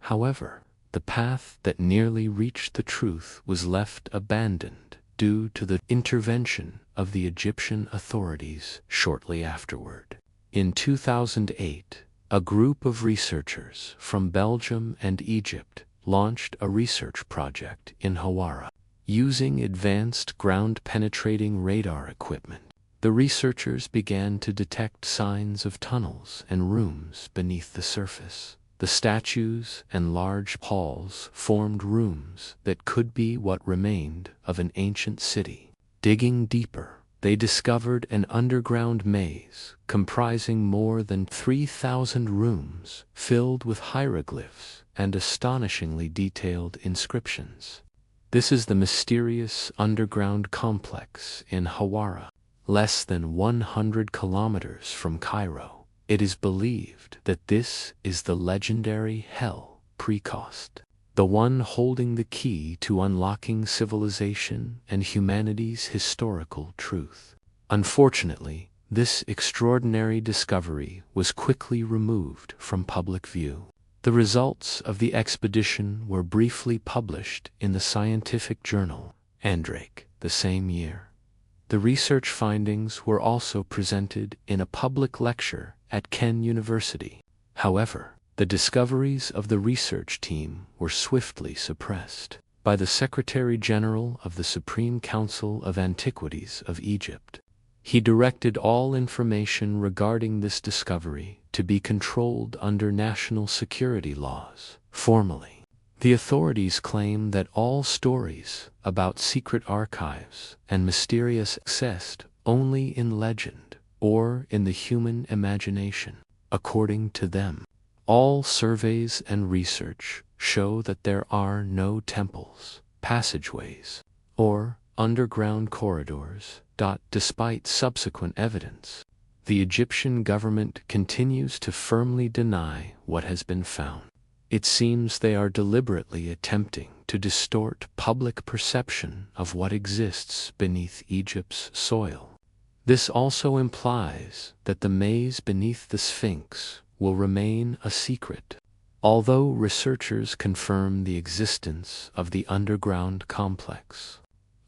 However, the path that nearly reached the truth was left abandoned due to the intervention of the Egyptian authorities shortly afterward. In 2008, a group of researchers from Belgium and Egypt launched a research project in Hawara. Using advanced ground-penetrating radar equipment, the researchers began to detect signs of tunnels and rooms beneath the surface. The statues and large halls formed rooms that could be what remained of an ancient city. Digging deeper, they discovered an underground maze comprising more than 3,000 rooms filled with hieroglyphs and astonishingly detailed inscriptions. This is the mysterious underground complex in Hawara, less than 100 kilometers from Cairo. It is believed that this is the legendary Hell Precost, the one holding the key to unlocking civilization and humanity's historical truth. Unfortunately, this extraordinary discovery was quickly removed from public view. The results of the expedition were briefly published in the scientific journal Andrake the same year. The research findings were also presented in a public lecture at Ken University. However, the discoveries of the research team were swiftly suppressed by the Secretary General of the Supreme Council of Antiquities of Egypt. He directed all information regarding this discovery to be controlled under national security laws. Formally, the authorities claim that all stories about secret archives and mysterious exist only in legend or in the human imagination. According to them, all surveys and research show that there are no temples, passageways, or underground corridors. Despite subsequent evidence, the Egyptian government continues to firmly deny what has been found. It seems they are deliberately attempting to distort public perception of what exists beneath Egypt's soil. This also implies that the maze beneath the Sphinx will remain a secret, although researchers confirm the existence of the underground complex.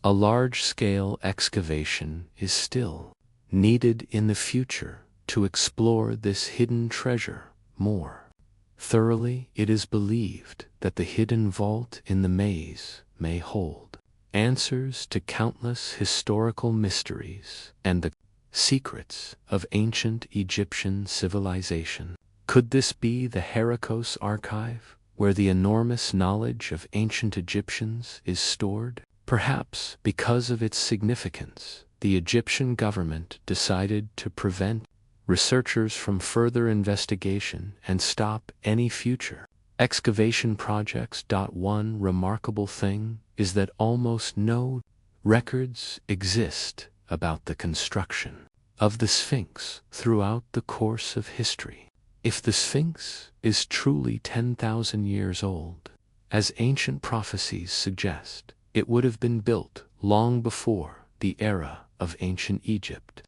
A large-scale excavation is still needed in the future to explore this hidden treasure more thoroughly. It is believed that the hidden vault in the maze may hold answers to countless historical mysteries and the secrets of ancient Egyptian civilization. Could this be the Hieroglyphs archive, where the enormous knowledge of ancient Egyptians is stored? Perhaps because of its significance, the Egyptian government decided to prevent researchers from further investigation and stop any future excavation projects. One remarkable thing is that almost no records exist about the construction of the Sphinx throughout the course of history. If the Sphinx is truly 10,000 years old, as ancient prophecies suggest, it would have been built long before the era of ancient Egypt.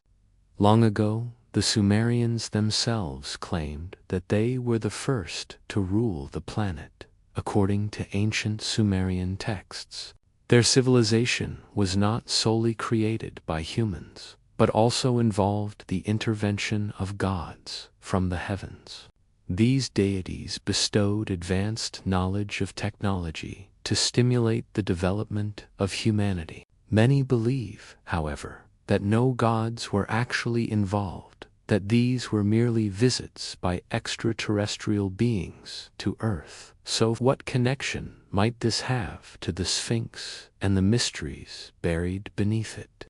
Long ago, the Sumerians themselves claimed that they were the first to rule the planet. According to ancient Sumerian texts, their civilization was not solely created by humans, but also involved the intervention of gods from the heavens. These deities bestowed advanced knowledge of technology to stimulate the development of humanity. Many believe, however, that no gods were actually involved, that these were merely visits by extraterrestrial beings to Earth. So what connection might this have to the Sphinx and the mysteries buried beneath it?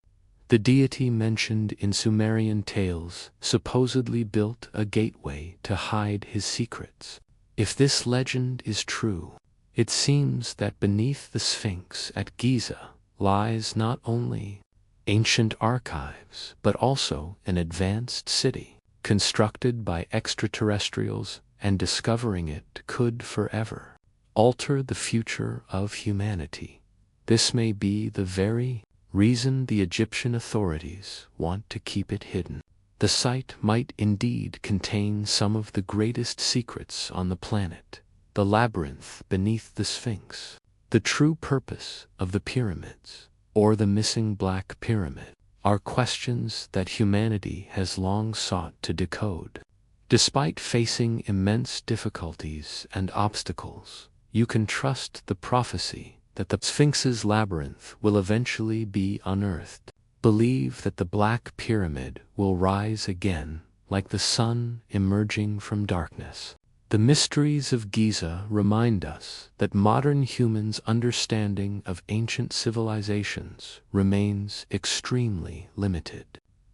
The deity mentioned in Sumerian tales supposedly built a gateway to hide his secrets. If this legend is true, it seems that beneath the Sphinx at Giza lies not only ancient archives, but also an advanced city constructed by extraterrestrials, and discovering it could forever alter the future of humanity. This may be the very reason the Egyptian authorities want to keep it hidden. The site might indeed contain some of the greatest secrets on the planet, the labyrinth beneath the Sphinx, the true purpose of the pyramids, or the missing Black Pyramid, are questions that humanity has long sought to decode. Despite facing immense difficulties and obstacles, you can trust the prophecy that the Sphinx's labyrinth will eventually be unearthed. Believe that the Black Pyramid will rise again like the sun emerging from darkness. The mysteries of Giza remind us that modern humans' understanding of ancient civilizations remains extremely limited.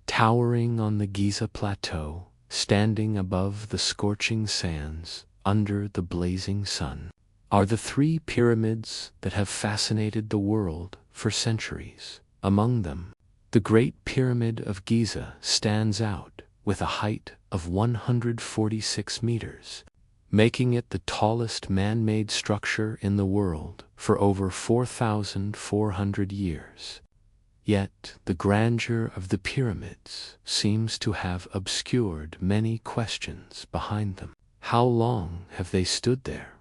Towering on the Giza Plateau, standing above the scorching sands under the blazing sun, are the three pyramids that have fascinated the world for centuries. Among them, the Great Pyramid of Giza stands out with a height of 146 meters, making it the tallest man-made structure in the world for over 4,400 years. Yet the grandeur of the pyramids seems to have obscured many questions behind them. How long have they stood there?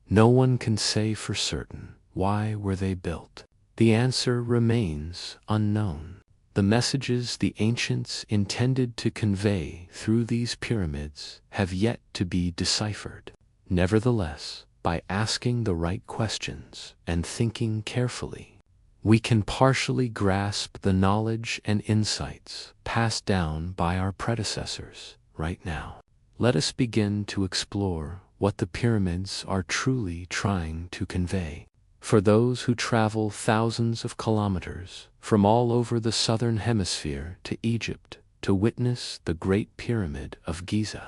No one can say for certain. Why were they built? The answer remains unknown. The messages the ancients intended to convey through these pyramids have yet to be deciphered. Nevertheless, by asking the right questions and thinking carefully, we can partially grasp the knowledge and insights passed down by our predecessors. Right now, let us begin to explore what the pyramids are truly trying to convey. For those who travel thousands of kilometers from all over the southern hemisphere to Egypt to witness the Great Pyramid of Giza,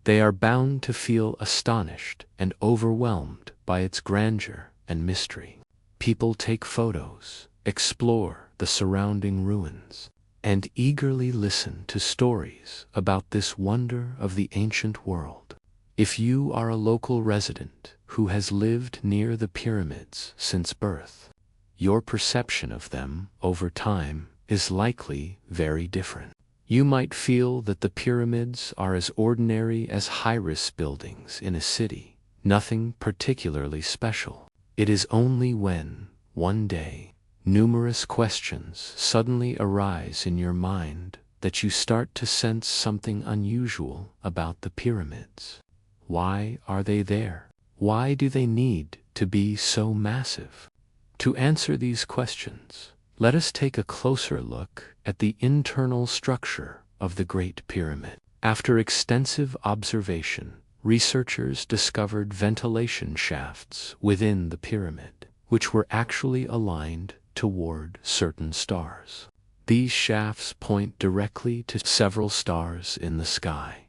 they are bound to feel astonished and overwhelmed by its grandeur and mystery. People take photos, explore the surrounding ruins, and eagerly listen to stories about this wonder of the ancient world. If you are a local resident who has lived near the pyramids since birth, your perception of them over time is likely very different. You might feel that the pyramids are as ordinary as high-rise buildings in a city, nothing particularly special. It is only when, one day, numerous questions suddenly arise in your mind that you start to sense something unusual about the pyramids. Why are they there? Why do they need to be so massive? To answer these questions, let us take a closer look at the internal structure of the Great Pyramid. After extensive observation, researchers discovered ventilation shafts within the pyramid, which were actually aligned toward certain stars. These shafts point directly to several stars in the sky.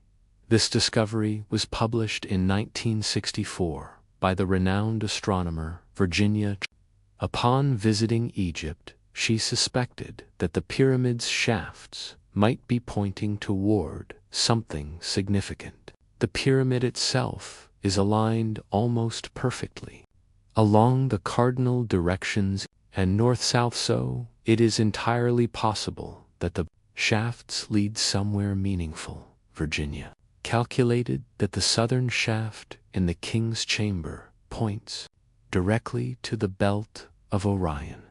This discovery was published in 1964 by the renowned astronomer Virginia. Upon visiting Egypt, she suspected that the pyramid's shafts might be pointing toward something significant. The pyramid itself is aligned almost perfectly along the cardinal directions and north-south, so it is entirely possible that the shafts lead somewhere meaningful. Virginia calculated that the southern shaft in the king's chamber points directly to the belt of Orion,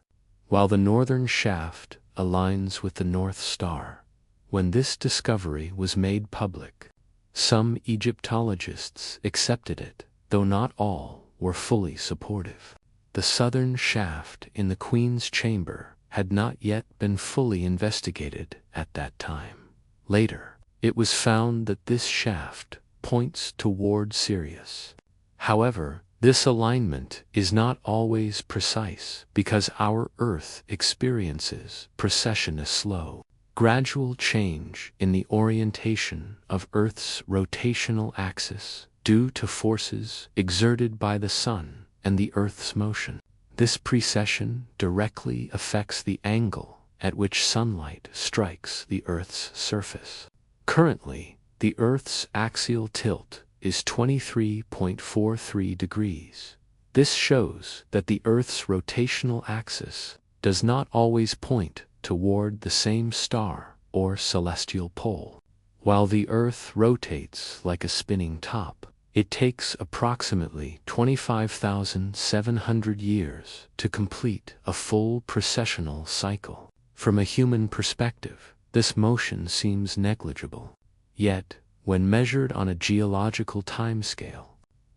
while the northern shaft aligns with the North Star. When this discovery was made public, some Egyptologists accepted it, though not all were fully supportive. The southern shaft in the Queen's chamber had not yet been fully investigated at that time. Later, it was found that this shaft points toward Sirius. However, this alignment is not always precise because our Earth experiences precession, a slow, gradual change in the orientation of Earth's rotational axis due to forces exerted by the Sun and the Earth's motion. This precession directly affects the angle at which sunlight strikes the Earth's surface. Currently, the Earth's axial tilt is 23.43 degrees. This shows that the Earth's rotational axis does not always point toward the same star or celestial pole. While the Earth rotates like a spinning top, It takes approximately 25,700 years to complete a full precessional cycle. From a human perspective, this motion seems negligible. Yet, when measured on a geological timescale,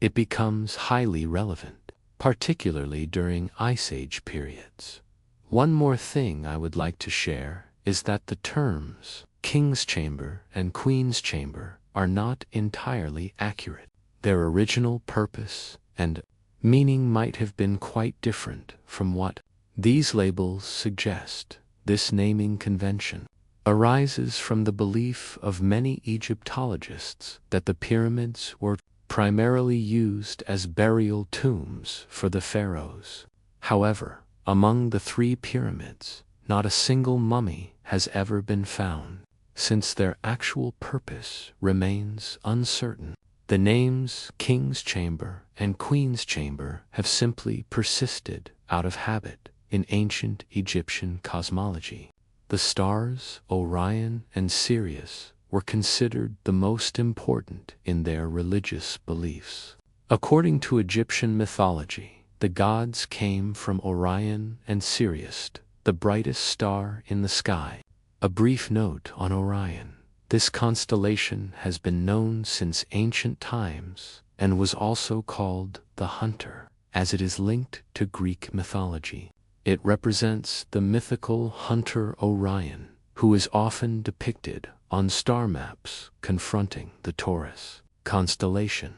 it becomes highly relevant, particularly during Ice Age periods. One more thing I would like to share is that the terms King's Chamber and Queen's Chamber are not entirely accurate. Their original purpose and meaning might have been quite different from what these labels suggest. This naming convention arises from the belief of many Egyptologists that the pyramids were primarily used as burial tombs for the pharaohs. However, among the 3 pyramids, not a single mummy has ever been found, since their actual purpose remains uncertain. The names King's Chamber and Queen's Chamber have simply persisted out of habit in ancient Egyptian cosmology. The stars Orion and Sirius were considered the most important in their religious beliefs. According to Egyptian mythology, the gods came from Orion and Sirius, the brightest star in the sky. A brief note on Orion. This constellation has been known since ancient times and was also called the Hunter, as it is linked to Greek mythology. It represents the mythical hunter Orion, who is often depicted on star maps confronting the Taurus constellation.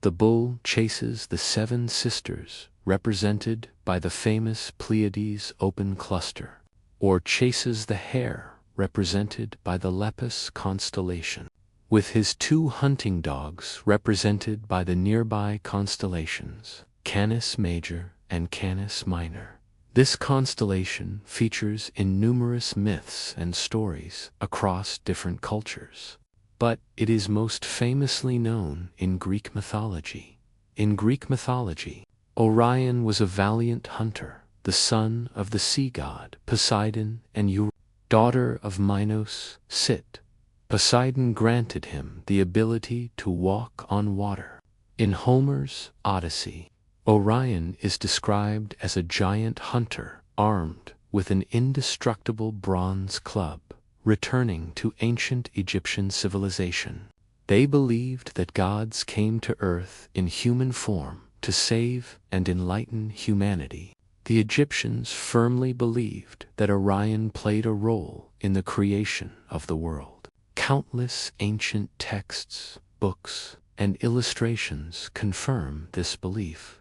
The bull chases the 7 sisters, represented by the famous Pleiades open cluster, or chases the hare, represented by the Lepus constellation, with his 2 hunting dogs represented by the nearby constellations, Canis Major and Canis Minor. This constellation features in numerous myths and stories across different cultures, but it is most famously known in Greek mythology. In Greek mythology, Orion was a valiant hunter, the son of the sea god Poseidon and Eurydice, daughter of Minos, Sit. Poseidon granted him the ability to walk on water. In Homer's Odyssey, Orion is described as a giant hunter armed with an indestructible bronze club, returning to ancient Egyptian civilization. They believed that gods came to Earth in human form to save and enlighten humanity. The Egyptians firmly believed that Orion played a role in the creation of the world. Countless ancient texts, books, and illustrations confirm this belief.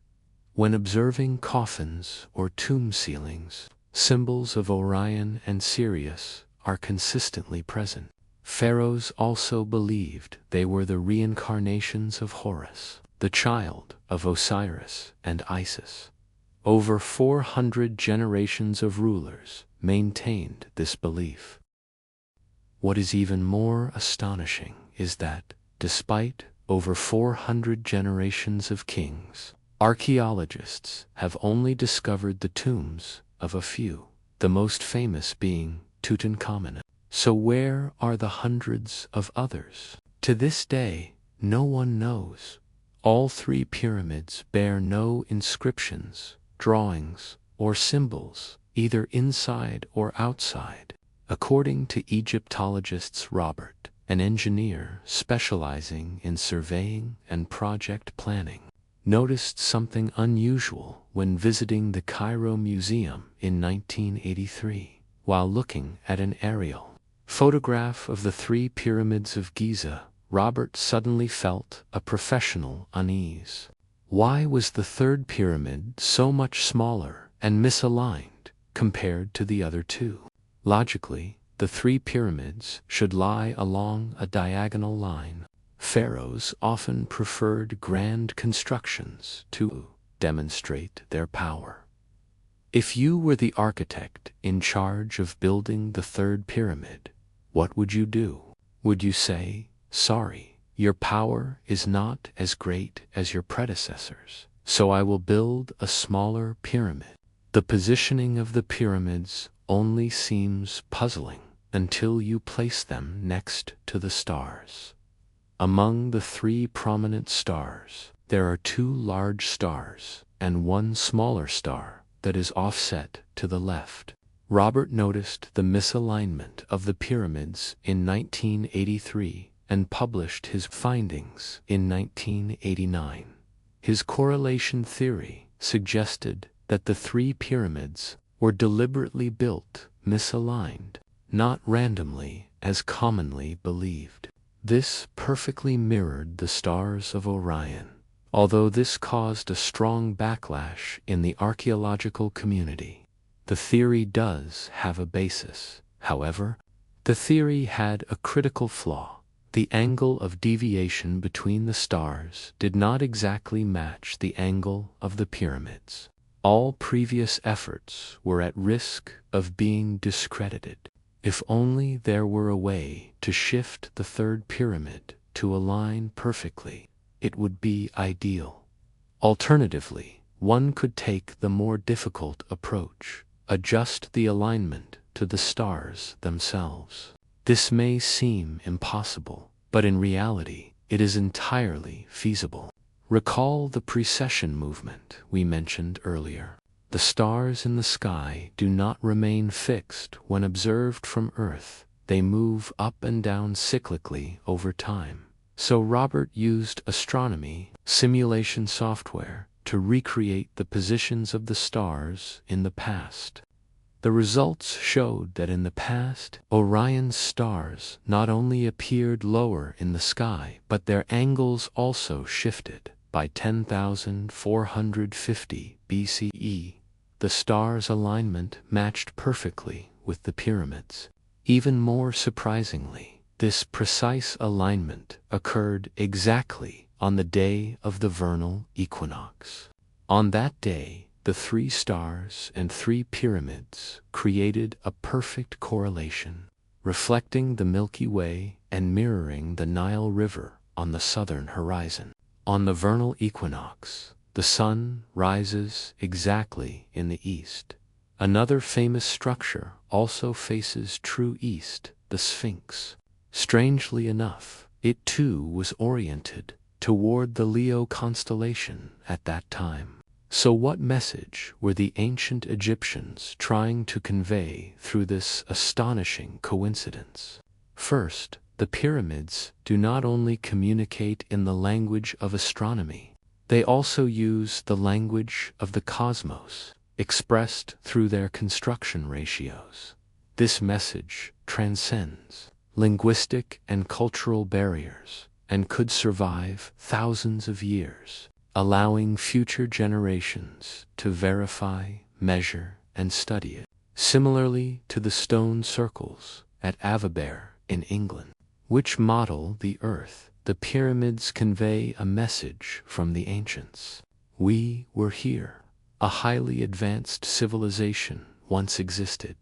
When observing coffins or tomb ceilings, symbols of Orion and Sirius are consistently present. Pharaohs also believed they were the reincarnations of Horus, the child of Osiris and Isis. Over 400 generations of rulers maintained this belief. What is even more astonishing is that, despite over 400 generations of kings, archaeologists have only discovered the tombs of a few, the most famous being Tutankhamun. So where are the hundreds of others? To this day, no one knows. All 3 pyramids bear no inscriptions, drawings, or symbols, either inside or outside. According to Egyptologists Robert, an engineer specializing in surveying and project planning, noticed something unusual when visiting the Cairo Museum in 1983, while looking at an aerial photograph of the 3 pyramids of Giza. Robert suddenly felt a professional unease. Why was the 3rd pyramid so much smaller and misaligned compared to the other 2? Logically, the 3 pyramids should lie along a diagonal line. Pharaohs often preferred grand constructions to demonstrate their power. If you were the architect in charge of building the 3rd pyramid, what would you do? Would you say, "Sorry, your power is not as great as your predecessors, so I will build a smaller pyramid"? The positioning of the pyramids only seems puzzling until you place them next to the stars. Among the three prominent stars, there are two large stars and one smaller star that is offset to the left. Robert noticed the misalignment of the pyramids in 1983 and published his findings in 1989. His correlation theory suggested that the three pyramids were deliberately built misaligned, not randomly as commonly believed. This perfectly mirrored the stars of Orion, although this caused a strong backlash in the archaeological community. The theory does have a basis. However, the theory had a critical flaw. The angle of deviation between the stars did not exactly match the angle of the pyramids. All previous efforts were at risk of being discredited. If only there were a way to shift the third pyramid to align perfectly, it would be ideal. Alternatively, one could take the more difficult approach, adjust the alignment to the stars themselves. This may seem impossible, but in reality, it is entirely feasible. Recall the precession movement we mentioned earlier. The stars in the sky do not remain fixed when observed from Earth. They move up and down cyclically over time. So Robert used astronomy simulation software to recreate the positions of the stars in the past. The results showed that in the past, Orion's stars not only appeared lower in the sky, but their angles also shifted. By 10,450 BCE, the stars' alignment matched perfectly with the pyramids. Even more surprisingly, this precise alignment occurred exactly on the day of the vernal equinox. On that day, the three stars and three pyramids created a perfect correlation, reflecting the Milky Way and mirroring the Nile River on the southern horizon. On the vernal equinox, the sun rises exactly in the east. Another famous structure also faces true east, the Sphinx. Strangely enough, it too was oriented toward the Leo constellation at that time. So what message were the ancient Egyptians trying to convey through this astonishing coincidence? First, the pyramids do not only communicate in the language of astronomy, they also use the language of the cosmos, expressed through their construction ratios. This message transcends linguistic and cultural barriers and could survive thousands of years, allowing future generations to verify, measure, and study it. Similarly to the stone circles at Avaber in England, which model the Earth, the pyramids convey a message from the ancients. We were here. A highly advanced civilization once existed.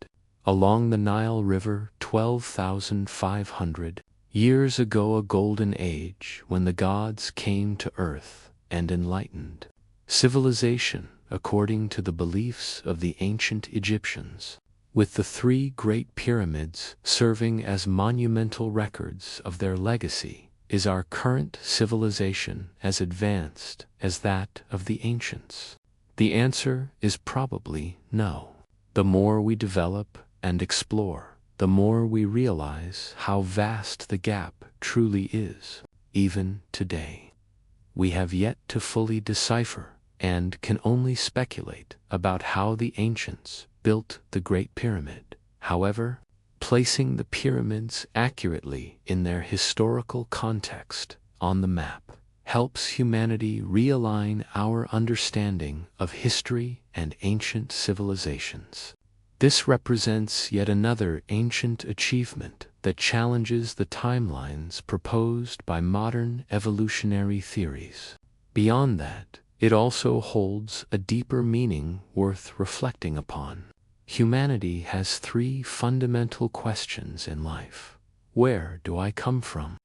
Along the Nile River 12,500 years ago, a golden age when the gods came to Earth and enlightened civilization according to the beliefs of the ancient Egyptians, with the three great pyramids serving as monumental records of their legacy. Is our current civilization as advanced as that of the ancients? The answer is probably no. The more we develop and explore, the more we realize how vast the gap truly is. Even today, we have yet to fully decipher and can only speculate about how the ancients built the Great Pyramid. However, placing the pyramids accurately in their historical context on the map helps humanity realign our understanding of history and ancient civilizations. This represents yet another ancient achievement that challenges the timelines proposed by modern evolutionary theories. Beyond that, it also holds a deeper meaning worth reflecting upon. Humanity has three fundamental questions in life. Where do I come from?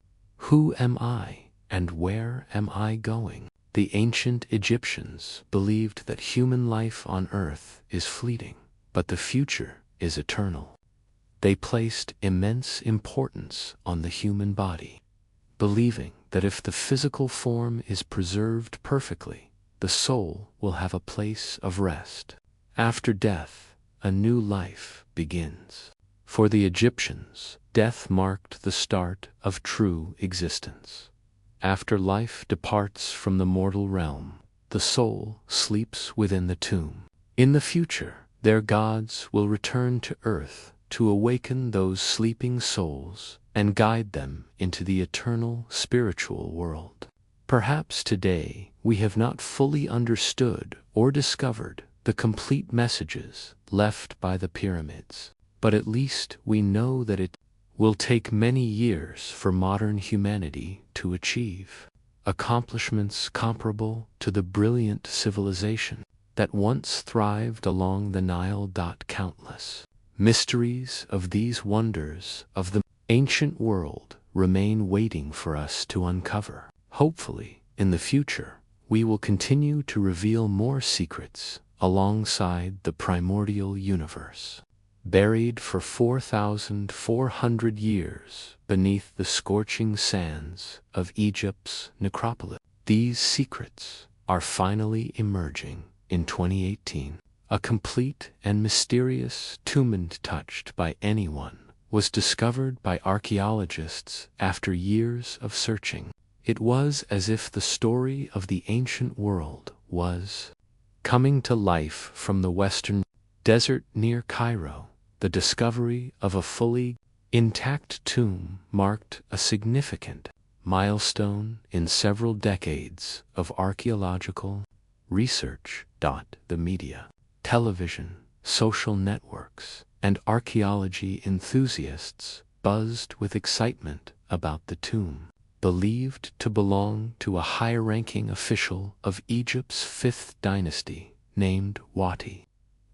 Who am I? And where am I going? The ancient Egyptians believed that human life on Earth is fleeting, but the future is eternal. They placed immense importance on the human body. believing that if the physical form is preserved perfectly, the soul will have a place of rest. After death, a new life begins. For the Egyptians, death marked the start of true existence. After life departs from the mortal realm, the soul sleeps within the tomb. In the future, their gods will return to earth to awaken those sleeping souls and guide them into the eternal spiritual world. Perhaps today we have not fully understood or discovered the complete messages left by the pyramids, but at least we know that it will take many years for modern humanity to achieve accomplishments comparable to the brilliant civilization that once thrived along the Nile. Countless mysteries of these wonders of the ancient world remain waiting for us to uncover. Hopefully, in the future, we will continue to reveal more secrets alongside the primordial universe. Buried for 4,400 years beneath the scorching sands of Egypt's necropolis, these secrets are finally emerging in 2018. A complete and mysterious tomb untouched by anyone was discovered by archaeologists after years of searching. It was as if the story of the ancient world was coming to life from the western desert near Cairo. The discovery of a fully intact tomb marked a significant milestone in several decades of archaeological research. The media, television, social networks, and archaeology enthusiasts buzzed with excitement about the tomb, believed to belong to a high-ranking official of Egypt's 5th dynasty named Wati.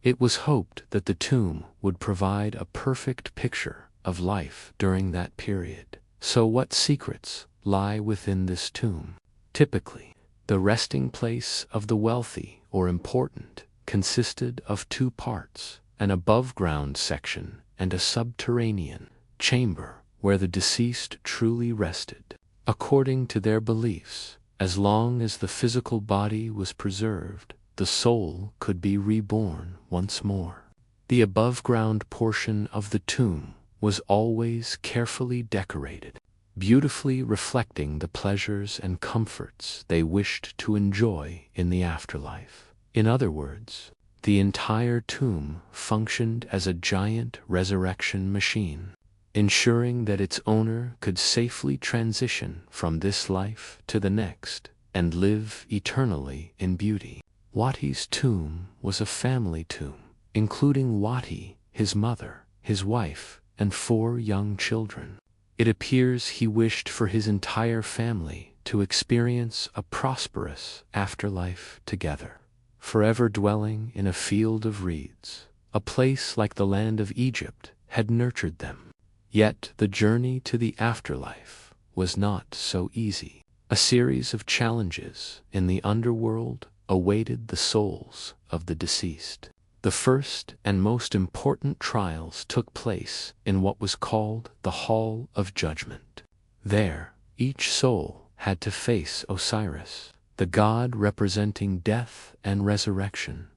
It was hoped that the tomb would provide a perfect picture of life during that period. So what secrets lie within this tomb? Typically, the resting place of the wealthy or important consisted of two parts, an above-ground section and a subterranean chamber where the deceased truly rested. According to their beliefs, as long as the physical body was preserved, the soul could be reborn once more. The above-ground portion of the tomb was always carefully decorated, beautifully reflecting the pleasures and comforts they wished to enjoy in the afterlife. In other words, the entire tomb functioned as a giant resurrection machine, ensuring that its owner could safely transition from this life to the next and live eternally in beauty. Wati's tomb was a family tomb, including Wati, his mother, his wife, and 4 young children. It appears he wished for his entire family to experience a prosperous afterlife together, forever dwelling in a field of reeds. A place like the land of Egypt had nurtured them. Yet the journey to the afterlife was not so easy. A series of challenges in the underworld awaited the souls of the deceased. The first and most important trials took place in what was called the Hall of Judgment. There, each soul had to face Osiris, the god representing death and resurrection.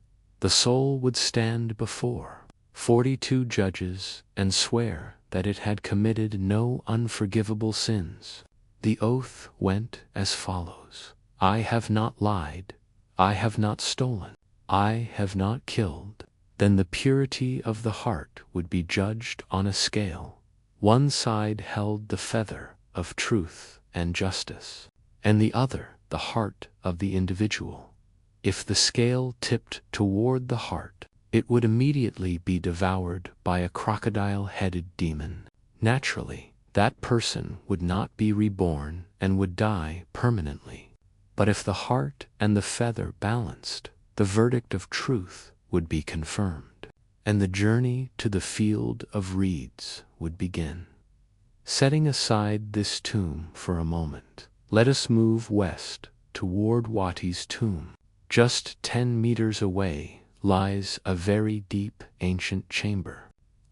The soul would stand before 42 judges and swear that it had committed no unforgivable sins. The oath went as follows: I have not lied, I have not stolen, I have not killed. Then the purity of the heart would be judged on a scale. One side held the feather of truth and justice, and the other the heart of the individual. If the scale tipped toward the heart, it would immediately be devoured by a crocodile-headed demon. Naturally, that person would not be reborn and would die permanently. But if the heart and the feather balanced, the verdict of truth would be confirmed, and the journey to the field of reeds would begin. Setting aside this tomb for a moment, let us move west toward Wati's tomb. Just 10 meters away lies a very deep ancient chamber.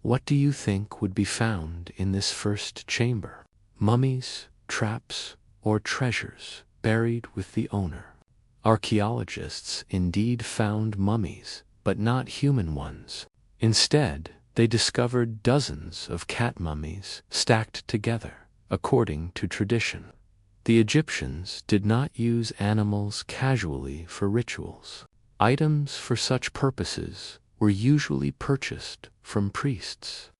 What do you think would be found in this first chamber? Mummies, traps, or treasures buried with the owner. Archaeologists indeed found mummies, but not human ones. Instead, they discovered dozens of cat mummies stacked together, according to tradition. The Egyptians did not use animals casually for rituals. Items for such purposes were usually purchased from priests.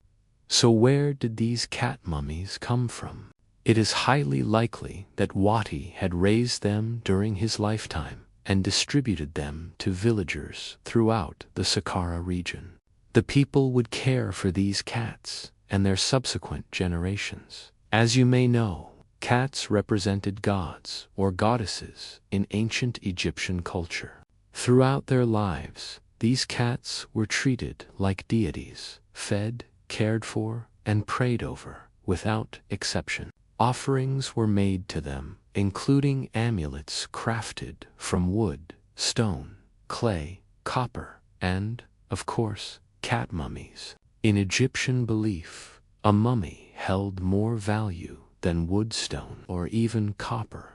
So where did these cat mummies come from? It is highly likely that Wati had raised them during his lifetime and distributed them to villagers throughout the Saqqara region. The people would care for these cats and their subsequent generations. As you may know, cats represented gods or goddesses in ancient Egyptian culture. Throughout their lives, these cats were treated like deities, fed, cared for, and prayed over, without exception. Offerings were made to them, including amulets crafted from wood, stone, clay, copper, and, of course, cat mummies. In Egyptian belief, a mummy held more value than wood, stone, or even copper.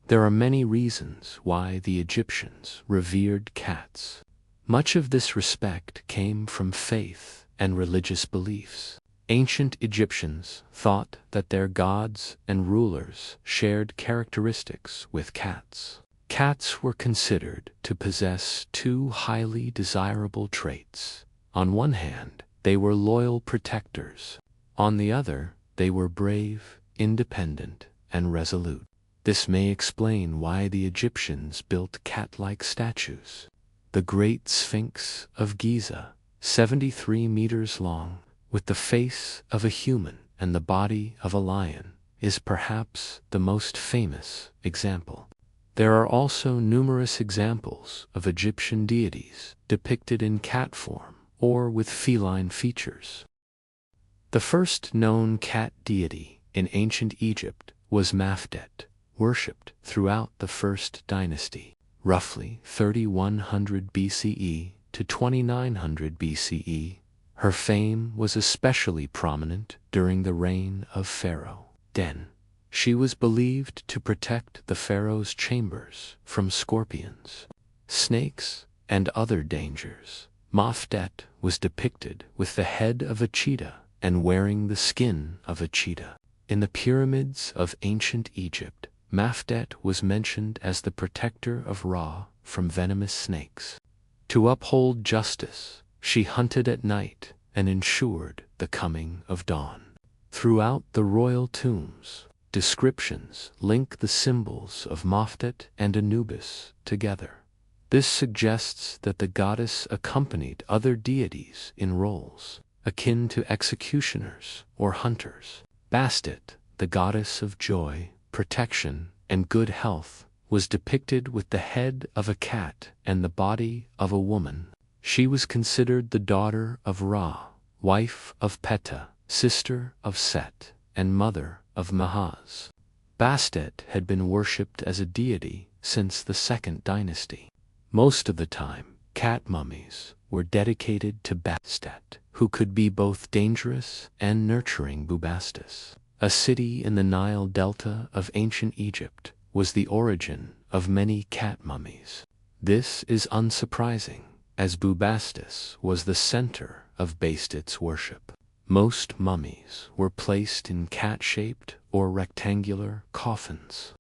There are many reasons why the Egyptians revered cats. Much of this respect came from faith and religious beliefs. Ancient Egyptians thought that their gods and rulers shared characteristics with cats. Cats were considered to possess two highly desirable traits. On one hand, they were loyal protectors. On the other, they were brave, independent, and resolute. This may explain why the Egyptians built cat-like statues. The Great Sphinx of Giza, 73 meters long, with the face of a human and the body of a lion, is perhaps the most famous example. There are also numerous examples of Egyptian deities depicted in cat form or with feline features. The first known cat deity in ancient Egypt was Mafdet, worshipped throughout the First Dynasty, roughly 3100 BCE to 2900 BCE. Her fame was especially prominent during the reign of Pharaoh Den. She was believed to protect the pharaoh's chambers from scorpions, snakes, and other dangers. Mafdet was depicted with the head of a cheetah and wearing the skin of a cheetah. In the pyramids of ancient Egypt, Mafdet was mentioned as the protector of Ra from venomous snakes. To uphold justice, she hunted at night and ensured the coming of dawn. Throughout the royal tombs, descriptions link the symbols of Mafdet and Anubis together. This suggests that the goddess accompanied other deities in roles akin to executioners or hunters. Bastet, the goddess of joy, protection, and good health, was depicted with the head of a cat and the body of a woman. She was considered the daughter of Ra, wife of Petta, sister of Set, and mother of Mahaz. Bastet had been worshipped as a deity since the Second Dynasty. Most of the time, cat mummies were dedicated to Bastet, who could be both dangerous and nurturing. Bubastis, a city in the Nile Delta of ancient Egypt, was the origin of many cat mummies. This is unsurprising, as Bubastis was the center of Bastit's worship. Most mummies were placed in cat-shaped or rectangular coffins.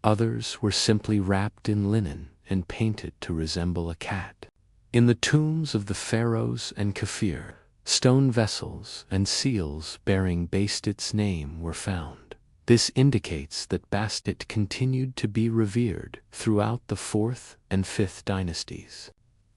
Others were simply wrapped in linen and painted to resemble a cat. In the tombs of the pharaohs and Kafir, stone vessels and seals bearing Bastit's name were found. This indicates that Bastet continued to be revered throughout the 4th and 5th dynasties.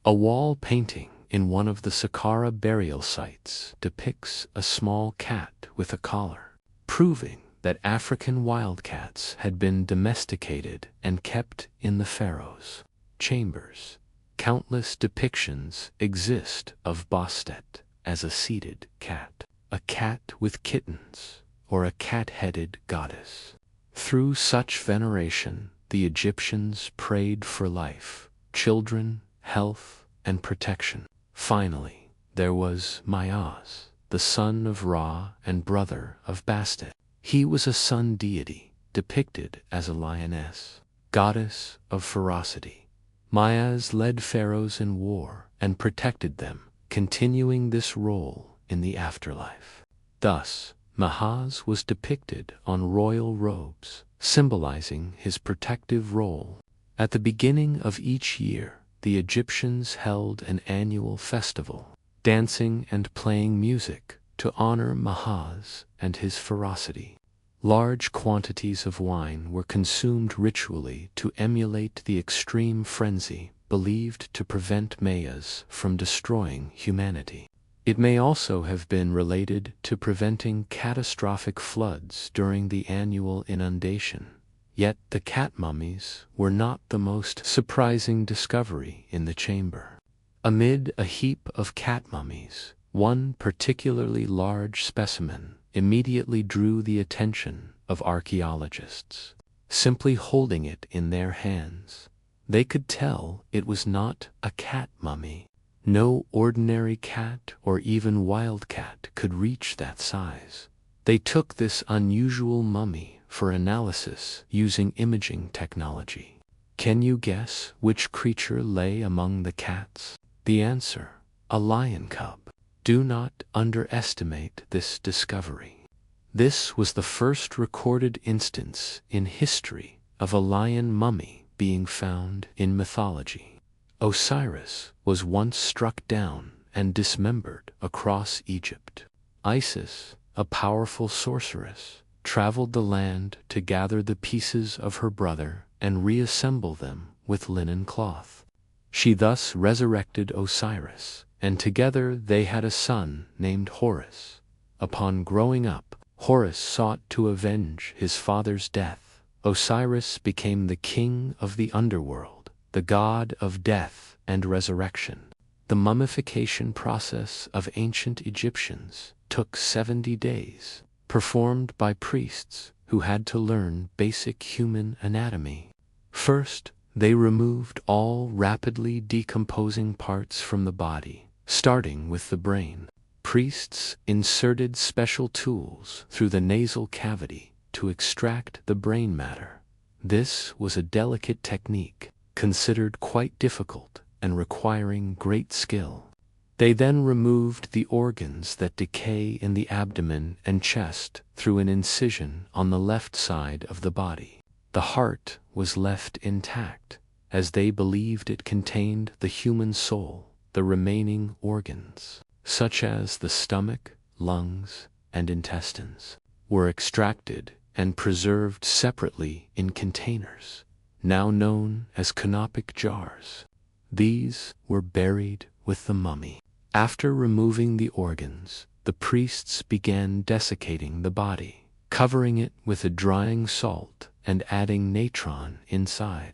A wall painting in one of the Saqqara burial sites depicts a small cat with a collar, proving that African wildcats had been domesticated and kept in the pharaoh's chambers. Countless depictions exist of Bastet as a seated cat, a cat with kittens, or a cat-headed goddess. Through such veneration, the Egyptians prayed for life, children, health, and protection. Finally, there was Myaz, the son of Ra and brother of Bastet. He was a sun deity, depicted as a lioness, goddess of ferocity. Mayas led pharaohs in war and protected them, continuing this role in the afterlife. Thus, Mahaz was depicted on royal robes, symbolizing his protective role. At the beginning of each year, the Egyptians held an annual festival, dancing and playing music to honor Mahaz and his ferocity. Large quantities of wine were consumed ritually to emulate the extreme frenzy believed to prevent Mayas from destroying humanity. It may also have been related to preventing catastrophic floods during the annual inundation. Yet the cat mummies were not the most surprising discovery in the chamber. Amid a heap of cat mummies, one particularly large specimen immediately drew the attention of archaeologists. Simply holding it in their hands, they could tell it was not a cat mummy. No ordinary cat or even wildcat could reach that size. They took this unusual mummy for analysis using imaging technology. Can you guess which creature lay among the cats? The answer: a lion cub. Do not underestimate this discovery. This was the first recorded instance in history of a lion mummy being found in mythology. Osiris was once struck down and dismembered across Egypt. Isis, a powerful sorceress, traveled the land to gather the pieces of her brother and reassemble them with linen cloth. She thus resurrected Osiris, and together they had a son named Horus. Upon growing up, Horus sought to avenge his father's death. Osiris became the king of the underworld, the god of death and resurrection. The mummification process of ancient Egyptians took 70 days, performed by priests who had to learn basic human anatomy. First, they removed all rapidly decomposing parts from the body, starting with the brain. Priests inserted special tools through the nasal cavity to extract the brain matter. This was a delicate technique, considered quite difficult and requiring great skill. They then removed the organs that decay in the abdomen and chest through an incision on the left side of the body. The heart was left intact, as they believed it contained the human soul. The remaining organs, such as the stomach, lungs, and intestines, were extracted and preserved separately in containers, now known as canopic jars. These were buried with the mummy. After removing the organs, the priests began desiccating the body, covering it with a drying salt and adding natron inside.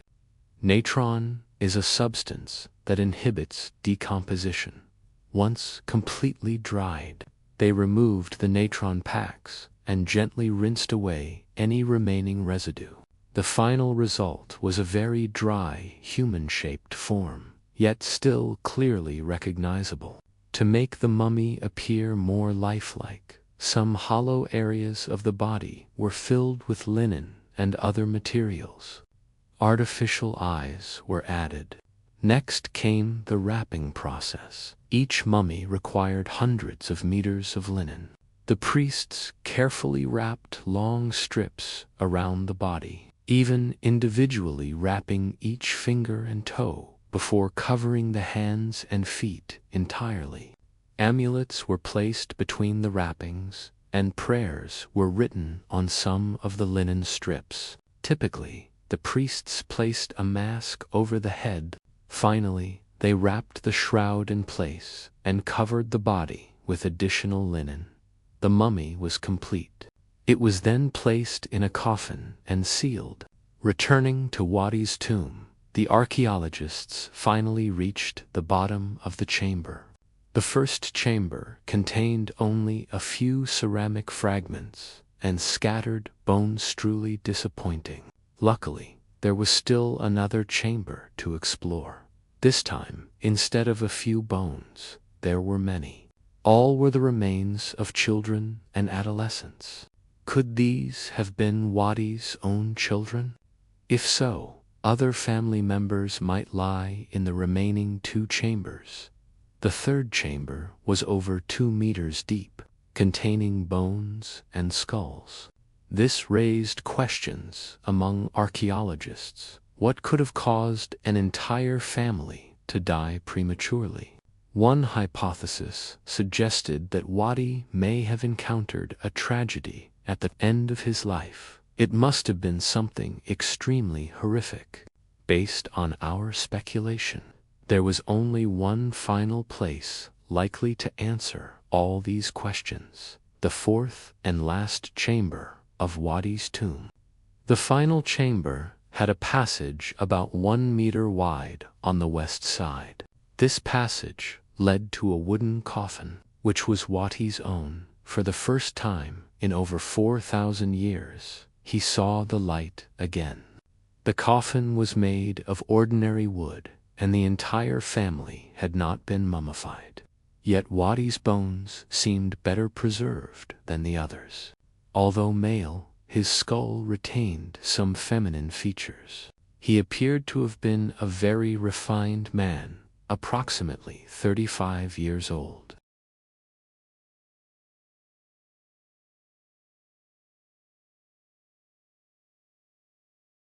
Natron is a substance that inhibits decomposition. Once completely dried, they removed the natron packs and gently rinsed away any remaining residue. The final result was a very dry, human-shaped form, yet still clearly recognizable. To make the mummy appear more lifelike, some hollow areas of the body were filled with linen and other materials. Artificial eyes were added. Next came the wrapping process. Each mummy required hundreds of meters of linen. The priests carefully wrapped long strips around the body, even individually wrapping each finger and toe before covering the hands and feet entirely. Amulets were placed between the wrappings, and prayers were written on some of the linen strips. Typically, the priests placed a mask over the head. Finally, they wrapped the shroud in place and covered the body with additional linen. The mummy was complete. It was then placed in a coffin and sealed. Returning to Wadi's tomb, the archaeologists finally reached the bottom of the chamber. The first chamber contained only a few ceramic fragments and scattered bones, truly disappointing. Luckily, there was still another chamber to explore. This time, instead of a few bones, there were many. All were the remains of children and adolescents. Could these have been Wadi's own children? If so, other family members might lie in the remaining 2 chambers. The third chamber was over 2 meters deep, containing bones and skulls. This raised questions among archaeologists. What could have caused an entire family to die prematurely? One hypothesis suggested that Wadi may have encountered a tragedy at the end of his life. It must have been something extremely horrific. Based on our speculation, there was only one final place likely to answer all these questions: the 4th and last chamber of Wadi's tomb. The final chamber had a passage about 1 meter wide on the west side. This passage led to a wooden coffin, which was Wadi's own. For the first time in over 4,000 years, he saw the light again. The coffin was made of ordinary wood, and the entire family had not been mummified. Yet Wadi's bones seemed better preserved than the others. Although male, his skull retained some feminine features. He appeared to have been a very refined man, approximately 35 years old.